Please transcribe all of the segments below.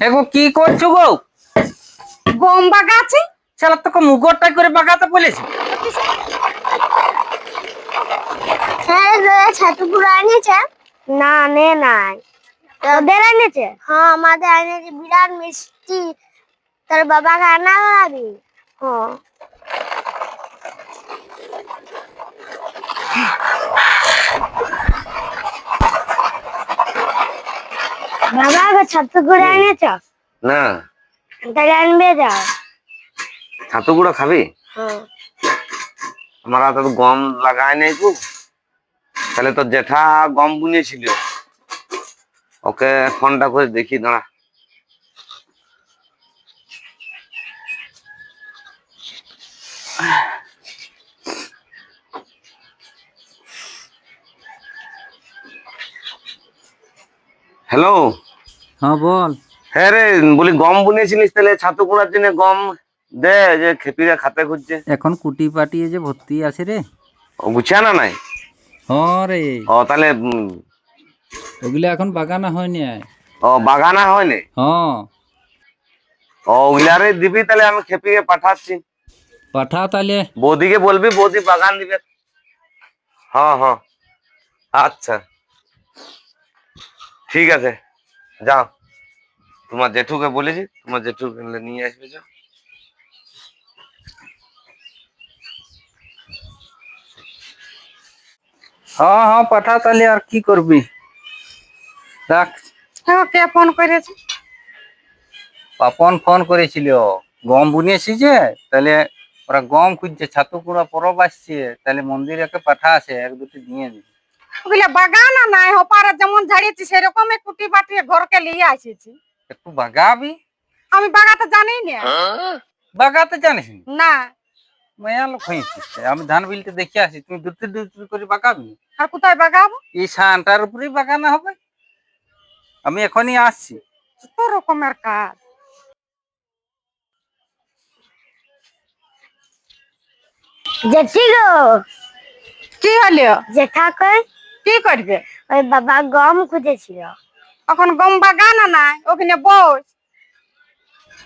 এগো কি করছো গো? গম বাগাচ্ছি। শালা তোকে মুগরটাই করে বাগাতে বলেছি। হ্যাঁ ছাতু গুঁড়ো এনেছে? না নে নাই। তোদের এনেছে? হ্যাঁ আমাদের এনেছে, বিরাট মিষ্টি। তোর বাবাকে আনা যাবি? হ্যাঁ। বাবা ছাতু গুঁড়ো এনেছ? না। তাহলে আনবে যাও। ছাতু গুঁড়ো খাবি? হ্যাঁ। আমার হাতে তো গম লাগায় নাই তো। তাহলে তোর জেঠা গম বুনেছিল, ওকে ফোনটা করে দেখি, দাঁড়া। হ্যালো। হ্যাঁ বল। হ্যাঁ রে, বলি গম বুনেছিলিস, তাহলে ছাতু গুঁড়ার জন্য গম দে, যে খেপিরা খাতে খুঁজছে। এখন কুটি পাটিয়ে যে ভর্তি আছে রে। ও গুছিয়ে না নাই? হ্যাঁ রে, ও তাহলে ওগুলো এখন বাগানা হয়নি। ও বাগানা হয়নি? হ্যাঁ ও ওগুলারে দিবি, তাহলে আমি খেপিকে পাঠাচ্ছি। পাঠাও তাহলে। বৌদিকে বলবি, বৌদি বাগান দিবে। হ্যাঁ হ্যাঁ, আচ্ছা ঠিক আছে, যাও। তোমার জেঠুকে বলেছি, তোমার জেঠুকে নিয়ে আসবে। যাও। হ্যাঁ হ্যাঁ পাঠা তাহলে, আর কি করবি, রাখ। হ্যাঁ, কে ফোন করেছে? পাপন ফোন করেছিল, গম বুনিয়েছি যে, তাহলে ওরা গম খুঁজছে, ছাতু কুড়া পরব আসছে, তাহলে মন্দিরে পাঠা আছে, এক দুটি দিয়ে দিবি। ওগুলা বাগানা নাই হপারে, যেমন ঝাড়িয়েছি সেরকমই কুটি বাটিয়ে ঘরকে নিয়ে আসিছি। একটু বাগাবি। আমি বাগাতে জানি না। বাগাতে জানিস না। মায়া লোক হয়েছিস, আমি ধান বিলতে দেখে আসি, তুমি দুটি দুটি করে বাগাবি। আর কোথায় বাগাবো? এই সানটার উপরেই বাগানো হবে। আমি এখনই আসছি। কত রকমের কাজ। জেঠি গো, কি হলো? জেঠা কই? কি করবে? ওই বাবা গম খুঁজেছিল। এখন গম বাগানা নাই, ওখানে বস।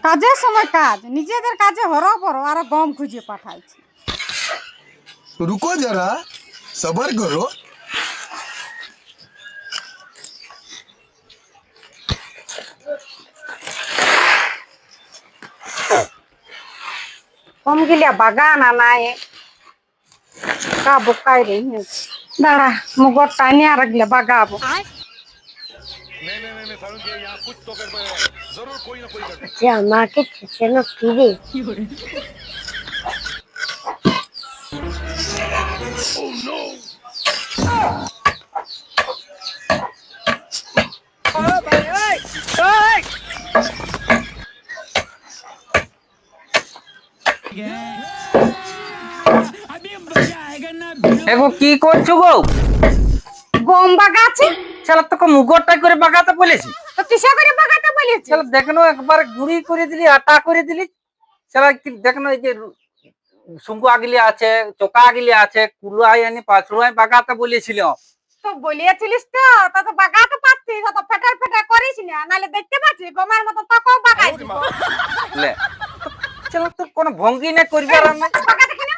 কাজের সময় কাজ, নিজেদের কাজে হরবড়, আর গম খুঁজে পাঠাইছে। रुको जरा, सबर करो। গম গিলিয়া বাগানা নাই, কা বোকাই রही है। দাঁড়া, মুগর টাইনে আর গিলা বাগাবো। যে আমাকে ছেঁচেনো ফিরে। এগো কি করছো গো? গম বাগাচ্ছি। শালা তোকে মুগরটাই করে বাগাতে বলেছি। তো কিসে করে বাগাতে বলেছি? শালা দেখনো একবার গুঁড়ি করে দিলি, আটা করে দিলি। শালা কি দেখনো, এই যে সুঙ্গু আগলি আছে, চোকা আগলি আছে, কুলাই আনি পাঁচড়াই বাগাতে বলেছিল। তো বলিয়েছিলিস তো, তা তো বাগাতে পারতিস, তো ফেটার ফেটার করিস না, নালে দেখতে পাচ্ছি গমের মতো তোকেও বাগাই দিব। লে শালা তোর কোনো ভঙ্গি না করবার না। বাগাতে কিনা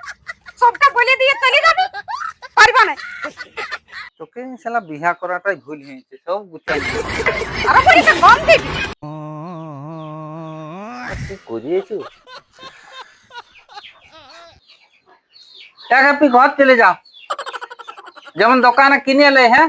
সবটা বলে দিয়ে চলে যাবি, পারবা না। তোকে শালা বিহা করাটাই ভুল হয়েছে, সব গুছাই আরে বলিস গম দিবি। করিয়েছো। এক আপনি ঘর চলে যাও, যেমন দোকানে কিনে এলে। হ্যাঁ,